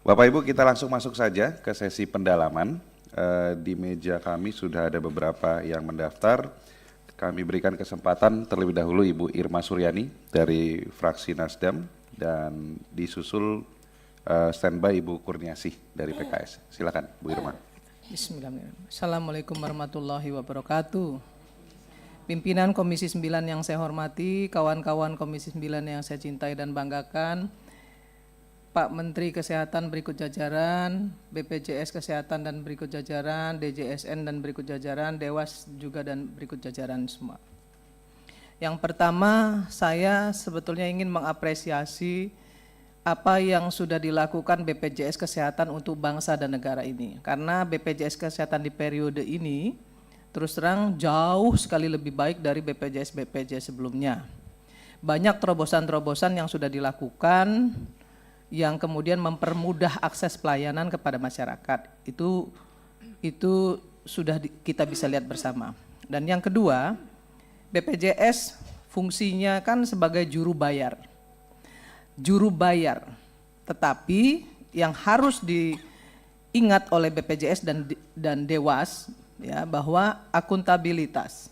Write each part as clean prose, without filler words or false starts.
Bapak Ibu, kita langsung masuk saja ke sesi pendalaman. Di meja kami sudah ada beberapa yang mendaftar. Kami berikan kesempatan terlebih dahulu Ibu Irma Suryani dari fraksi Nasdem dan disusul standby Ibu Kurniasih dari PKS. Silakan Bu Irma. Bismillahirrahmanirrahim. Assalamualaikum warahmatullahi wabarakatuh. Pimpinan Komisi 9 yang saya hormati, kawan-kawan Komisi 9 yang saya cintai dan banggakan, Pak Menteri Kesehatan berikut jajaran, BPJS Kesehatan dan berikut jajaran, DJSN dan berikut jajaran, Dewas juga dan berikut jajaran semua. Yang pertama, saya sebetulnya ingin mengapresiasi apa yang sudah dilakukan BPJS Kesehatan untuk bangsa dan negara ini. Karena BPJS Kesehatan di periode ini terus terang jauh sekali lebih baik dari BPJS sebelumnya. Banyak terobosan-terobosan yang sudah dilakukan yang kemudian mempermudah akses pelayanan kepada masyarakat. Itu sudah kita bisa lihat bersama. Dan yang kedua, BPJS fungsinya kan sebagai juru bayar. Tetapi yang harus diingat oleh BPJS dan Dewas ya, bahwa akuntabilitas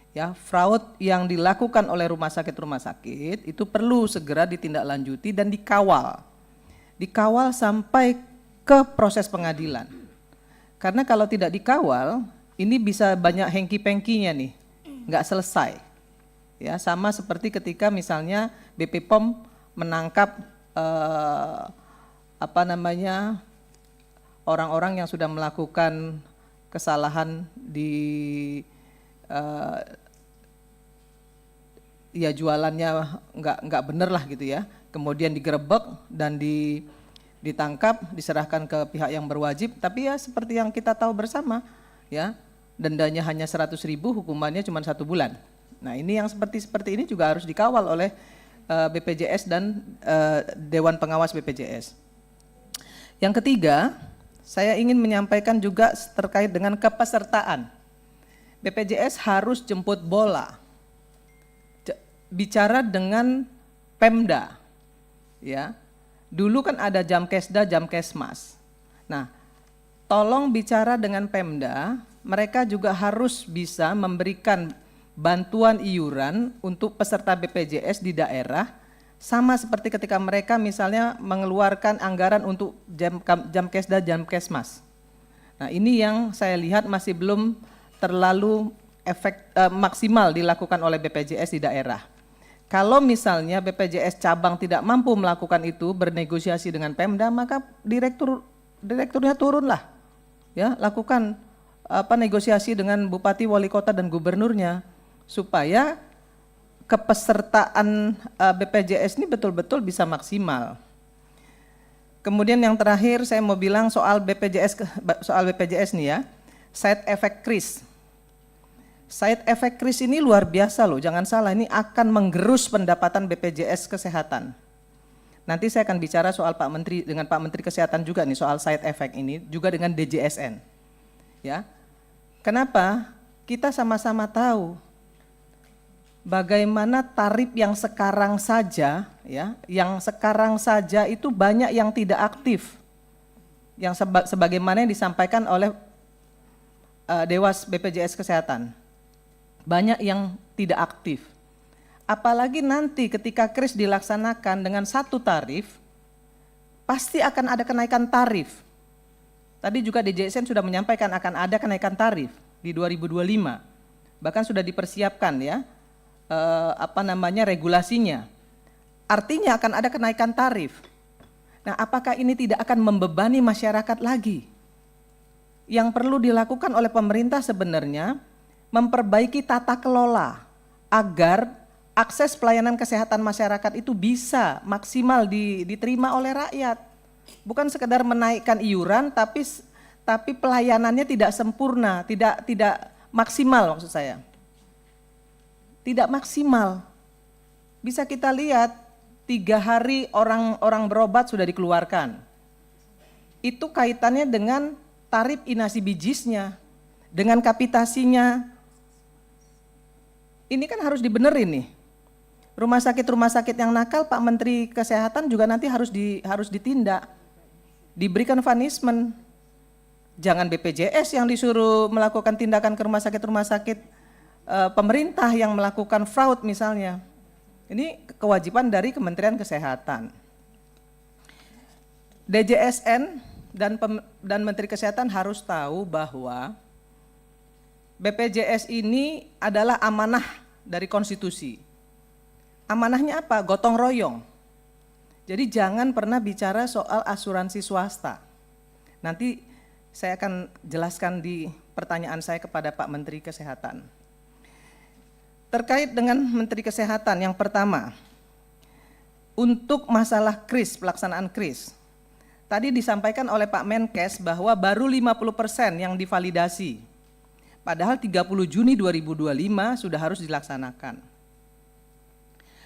ya, fraud yang dilakukan oleh rumah sakit itu perlu segera ditindaklanjuti dan dikawal sampai ke proses pengadilan. Karena kalau tidak dikawal, ini bisa banyak hengki-pengkinya nih, nggak selesai. Ya, sama seperti ketika misalnya BP POM menangkap orang-orang yang sudah melakukan kesalahan di ya jualannya nggak bener lah gitu ya, kemudian digerebek dan ditangkap, diserahkan ke pihak yang berwajib, tapi ya seperti yang kita tahu bersama ya, dendanya hanya 100.000, hukumannya cuma 1 bulan. Nah ini yang seperti ini juga harus dikawal oleh BPJS dan Dewan Pengawas BPJS. Yang ketiga, saya ingin menyampaikan juga terkait dengan kepesertaan. BPJS harus jemput bola, bicara dengan Pemda, ya. Dulu kan ada Jamkesda, Jamkesmas. Nah, tolong bicara dengan Pemda, mereka juga harus bisa memberikan bantuan iuran untuk peserta BPJS di daerah, sama seperti ketika mereka misalnya mengeluarkan anggaran untuk Jamkesda, Jamkesmas. Nah, ini yang saya lihat masih belum terlalu maksimal dilakukan oleh BPJS di daerah. Kalau misalnya BPJS cabang tidak mampu melakukan itu, bernegosiasi dengan Pemda, maka direkturnya turunlah, ya, lakukan negosiasi dengan bupati, wali kota dan gubernurnya supaya kepesertaan BPJS ini betul-betul bisa maksimal. Kemudian yang terakhir saya mau bilang soal BPJS nih ya, side effect kris. Side effect kris ini luar biasa loh, jangan salah, ini akan menggerus pendapatan BPJS Kesehatan. Nanti saya akan bicara soal Pak Menteri dengan Pak Menteri Kesehatan juga nih soal side effect ini, juga dengan DJSN. Ya. Kenapa? Kita sama-sama tahu bagaimana tarif yang sekarang saja ya, itu banyak yang tidak aktif. Yang sebagaimana yang disampaikan oleh Dewas BPJS Kesehatan. Banyak yang tidak aktif. Apalagi nanti ketika kris dilaksanakan dengan satu tarif, pasti akan ada kenaikan tarif. Tadi juga DJSN sudah menyampaikan akan ada kenaikan tarif di 2025. Bahkan sudah dipersiapkan ya, regulasinya. Artinya akan ada kenaikan tarif. Nah, apakah ini tidak akan membebani masyarakat lagi? Yang perlu dilakukan oleh pemerintah sebenarnya memperbaiki tata kelola agar akses pelayanan kesehatan masyarakat itu bisa maksimal diterima oleh rakyat. Bukan sekedar menaikkan iuran tapi pelayanannya tidak sempurna, tidak maksimal maksud saya. Tidak maksimal. Bisa kita lihat 3 hari orang berobat sudah dikeluarkan. Itu kaitannya dengan tarif inasi bijisnya, dengan kapitasinya. Ini kan harus dibenerin nih. Rumah sakit yang nakal, Pak Menteri Kesehatan juga nanti harus ditindak. diberikan punishment. Jangan BPJS yang disuruh melakukan tindakan ke rumah sakit pemerintah yang melakukan fraud misalnya. Ini kewajiban dari Kementerian Kesehatan. DJSN dan Menteri Kesehatan harus tahu bahwa BPJS ini adalah amanah dari konstitusi. Amanahnya apa? Gotong royong. Jadi jangan pernah bicara soal asuransi swasta. Nanti saya akan jelaskan di pertanyaan saya kepada Pak Menteri Kesehatan. Terkait dengan Menteri Kesehatan, yang pertama, untuk masalah KRIS, pelaksanaan KRIS, tadi disampaikan oleh Pak Menkes bahwa baru 50% yang divalidasi, padahal 30 Juni 2025 sudah harus dilaksanakan.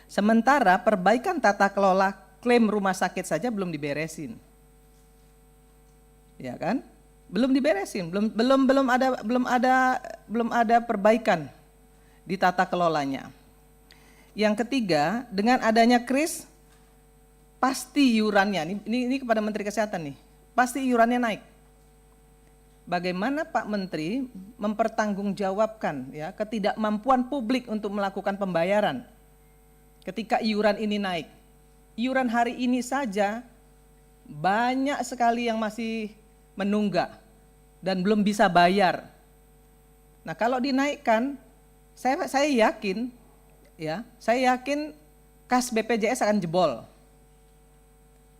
Sementara perbaikan tata kelola klaim rumah sakit saja belum diberesin. Ya kan? Belum diberesin, belum ada perbaikan di tata kelolanya. Yang ketiga, dengan adanya KRIS, pasti iurannya, ini kepada Menteri Kesehatan nih, pasti iurannya naik. Bagaimana Pak Menteri mempertanggungjawabkan ya ketidakmampuan publik untuk melakukan pembayaran ketika iuran ini naik. Iuran hari ini saja banyak sekali yang masih menunggak dan belum bisa bayar. Nah, kalau dinaikkan, saya yakin kas BPJS akan jebol.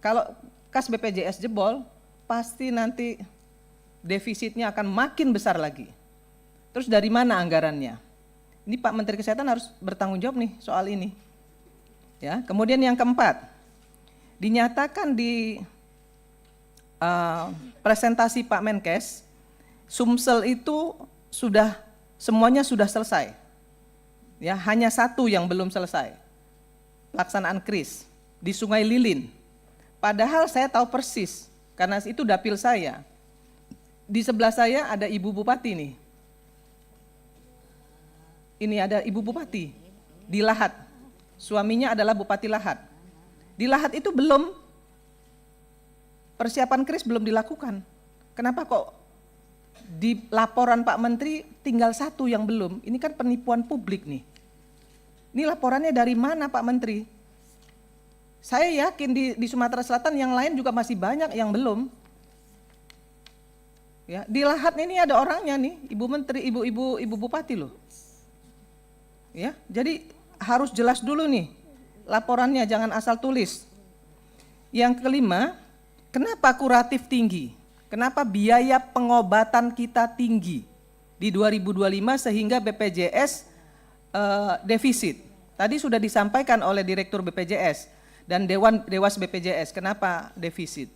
Kalau kas BPJS jebol, pasti nanti defisitnya akan makin besar lagi. Terus dari mana anggarannya? Ini Pak Menteri Kesehatan harus bertanggung jawab nih soal ini. Ya, kemudian yang keempat, dinyatakan di presentasi Pak Menkes, Sumsel itu semuanya sudah selesai. Ya, hanya satu yang belum selesai. Pelaksanaan KRIS di Sungai Lilin. Padahal saya tahu persis karena itu dapil saya. Di sebelah saya ada Ibu Bupati nih. Ini ada Ibu Bupati di Lahat. Suaminya adalah Bupati Lahat. Di Lahat itu belum persiapan KRIS belum dilakukan. Kenapa kok di laporan Pak Menteri tinggal satu yang belum? Ini kan penipuan publik nih. Ini laporannya dari mana Pak Menteri? Saya yakin di Sumatera Selatan yang lain juga masih banyak yang belum. Ya, di Lahat ini ada orangnya nih, Ibu Menteri, Ibu Bupati loh. Ya, jadi harus jelas dulu nih laporannya, jangan asal tulis. Yang kelima, kenapa kuratif tinggi? Kenapa biaya pengobatan kita tinggi di 2025 sehingga BPJS defisit? Tadi sudah disampaikan oleh Direktur BPJS dan Dewas BPJS, kenapa defisit?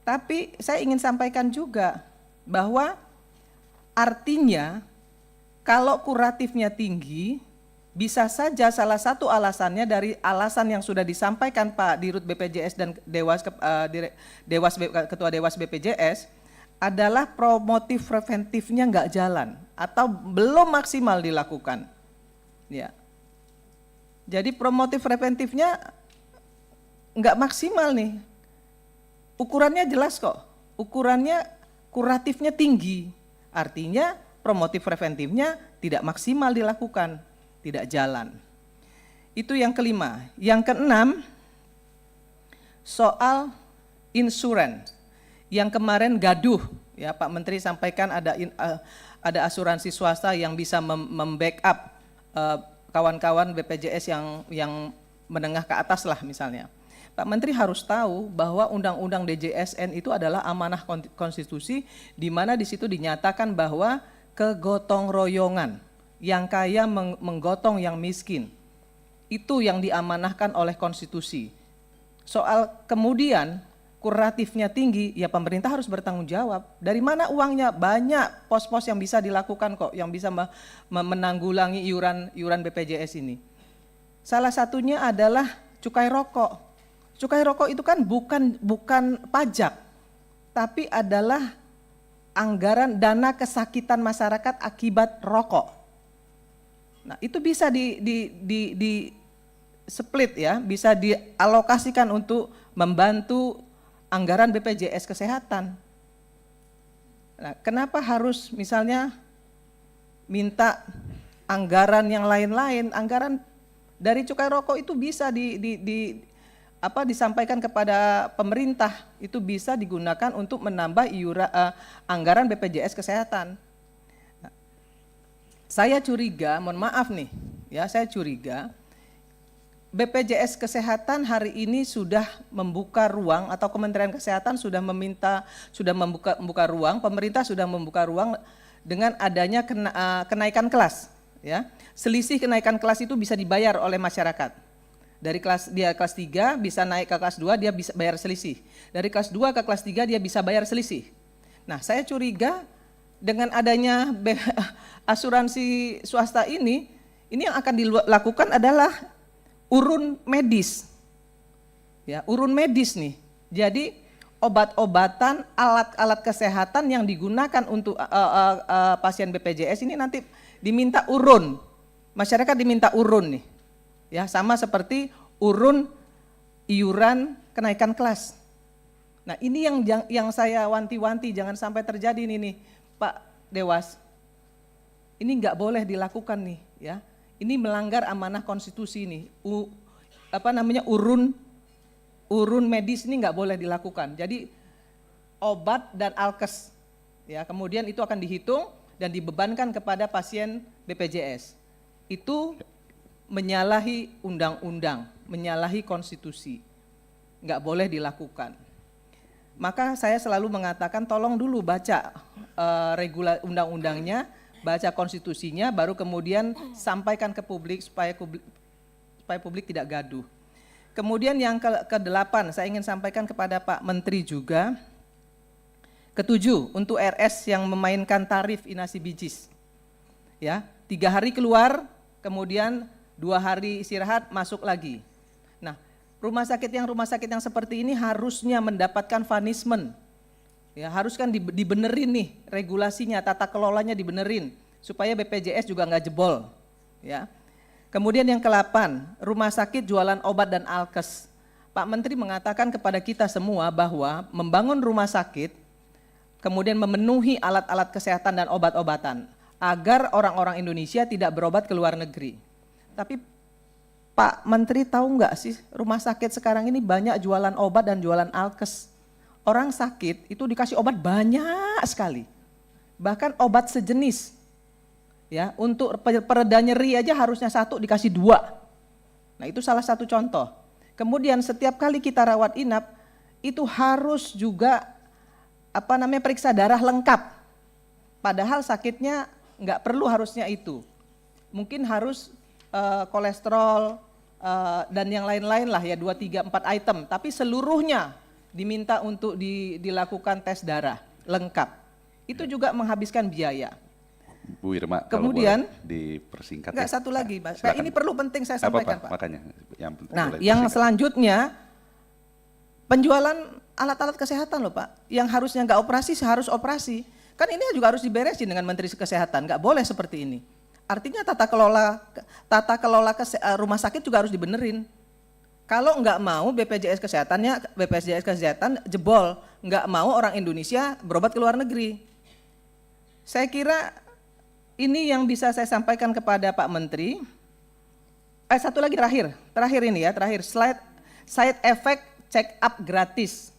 Tapi saya ingin sampaikan juga bahwa artinya kalau kuratifnya tinggi, bisa saja salah satu alasannya dari alasan yang sudah disampaikan Pak Dirut BPJS dan Ketua Dewas BPJS adalah promotif preventifnya nggak jalan atau belum maksimal dilakukan. Ya. Jadi promotif preventifnya nggak maksimal nih. Ukurannya jelas kok. Ukurannya kuratifnya tinggi. Artinya promotif preventifnya tidak maksimal dilakukan. Tidak jalan. Itu yang kelima. Yang keenam, soal insurans. Yang kemarin gaduh, ya Pak Menteri sampaikan ada asuransi swasta yang bisa membackup kawan-kawan BPJS yang menengah ke atas lah misalnya. Pak Menteri harus tahu bahwa Undang-Undang DJSN itu adalah amanah konstitusi di mana di situ dinyatakan bahwa kegotong royongan. Yang kaya menggotong yang miskin. Itu yang diamanahkan oleh konstitusi. Soal kemudian kuratifnya tinggi, ya pemerintah harus bertanggung jawab. Dari mana uangnya? Banyak pos-pos yang bisa dilakukan kok, yang bisa menanggulangi iuran BPJS ini. Salah satunya adalah cukai rokok. Cukai rokok itu kan bukan pajak, tapi adalah anggaran dana kesakitan masyarakat akibat rokok. Nah, itu bisa di split ya, bisa dialokasikan untuk membantu anggaran BPJS Kesehatan. Nah, kenapa harus misalnya minta anggaran yang lain-lain? Anggaran dari cukai rokok itu bisa disampaikan kepada pemerintah, itu bisa digunakan untuk menambah anggaran BPJS Kesehatan. Nah, saya curiga, mohon maaf nih, ya saya curiga BPJS Kesehatan hari ini sudah membuka ruang, atau Kementerian Kesehatan sudah membuka ruang, pemerintah sudah membuka ruang dengan adanya kenaikan kelas, ya. Selisih kenaikan kelas itu bisa dibayar oleh masyarakat. Dari dia kelas 3 bisa naik ke kelas 2, dia bisa bayar selisih. Dari kelas 2 ke kelas 3 dia bisa bayar selisih. Nah, saya curiga dengan adanya asuransi swasta ini yang akan dilakukan adalah urun medis, ya, urun medis nih. Jadi obat-obatan, alat-alat kesehatan yang digunakan untuk pasien BPJS ini nanti diminta urun, masyarakat diminta urun nih, ya, sama seperti urun iuran kenaikan kelas. Nah, ini yang saya wanti-wanti jangan sampai terjadi nih Pak Dewas. Ini nggak boleh dilakukan nih, ya. Ini melanggar amanah konstitusi nih. Urun medis ini nggak boleh dilakukan. Jadi obat dan alkes, ya, kemudian itu akan dihitung dan dibebankan kepada pasien BPJS. Itu menyalahi undang-undang, menyalahi konstitusi. Nggak boleh dilakukan. Maka saya selalu mengatakan tolong dulu baca undang-undangnya, baca konstitusinya, baru kemudian sampaikan ke publik supaya publik tidak gaduh. Kemudian yang ke-8 saya ingin sampaikan kepada Pak Menteri juga. Ke-7 untuk RS yang memainkan tarif inasi bijis, ya, 3 hari keluar, kemudian 2 hari istirahat masuk lagi. Nah, rumah sakit yang seperti ini harusnya mendapatkan punishment. Ya, harus kan dibenerin nih regulasinya, tata kelolanya dibenerin supaya BPJS juga nggak jebol, ya. Kemudian yang ke-8, rumah sakit jualan obat dan alkes. Pak Menteri mengatakan kepada kita semua bahwa membangun rumah sakit, kemudian memenuhi alat-alat kesehatan dan obat-obatan agar orang-orang Indonesia tidak berobat ke luar negeri. Tapi Pak Menteri tahu nggak sih, rumah sakit sekarang ini banyak jualan obat dan jualan alkes. Orang sakit itu dikasih obat banyak sekali, bahkan obat sejenis, ya, untuk pereda nyeri aja harusnya 1 dikasih 2. Nah, itu salah satu contoh. Kemudian setiap kali kita rawat inap itu harus juga periksa darah lengkap, padahal sakitnya nggak perlu harusnya itu. Mungkin harus kolesterol dan yang lain-lain lah, ya, 2, 3, 4 item, tapi seluruhnya diminta untuk dilakukan tes darah lengkap. Itu juga menghabiskan biaya. Bu Irma, kemudian kalau boleh dipersingkat. Enggak, satu lagi, Pak. Nah, ini perlu penting saya sampaikan, Pak. Makanya yang selanjutnya penjualan alat-alat kesehatan loh, Pak. Yang harusnya nggak operasi harus operasi. Kan ini juga harus diberesin dengan Menteri Kesehatan. Nggak boleh seperti ini. Artinya tata kelola rumah sakit juga harus dibenerin. Kalau nggak mau BPJS Kesehatan jebol, nggak mau orang Indonesia berobat ke luar negeri. Saya kira ini yang bisa saya sampaikan kepada Pak Menteri. Satu lagi terakhir ini ya, side effect check up gratis.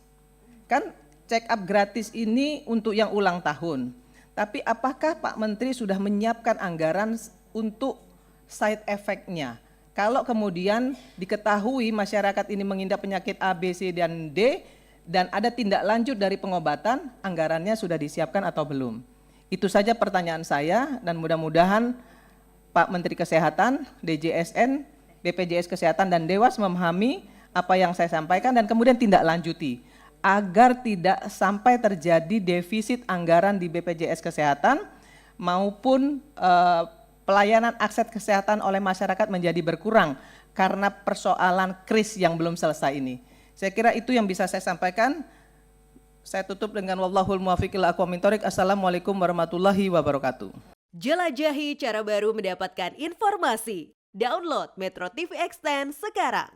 Kan check up gratis ini untuk yang ulang tahun. Tapi apakah Pak Menteri sudah menyiapkan anggaran untuk side effect-nya? Kalau kemudian diketahui masyarakat ini mengidap penyakit A, B, C, dan D, dan ada tindak lanjut dari pengobatan, anggarannya sudah disiapkan atau belum? Itu saja pertanyaan saya, dan mudah-mudahan Pak Menteri Kesehatan, DJSN, BPJS Kesehatan, dan Dewas memahami apa yang saya sampaikan dan kemudian tindak lanjuti, agar tidak sampai terjadi defisit anggaran di BPJS Kesehatan maupun pelayanan akses kesehatan oleh masyarakat menjadi berkurang karena persoalan kris yang belum selesai ini. Saya kira itu yang bisa saya sampaikan. Saya tutup dengan wallahul muwaffiq ila aqwamit thoriq. Assalamualaikum warahmatullahi wabarakatuh. Jelajahi cara baru mendapatkan informasi. Download Metro TV Extend sekarang.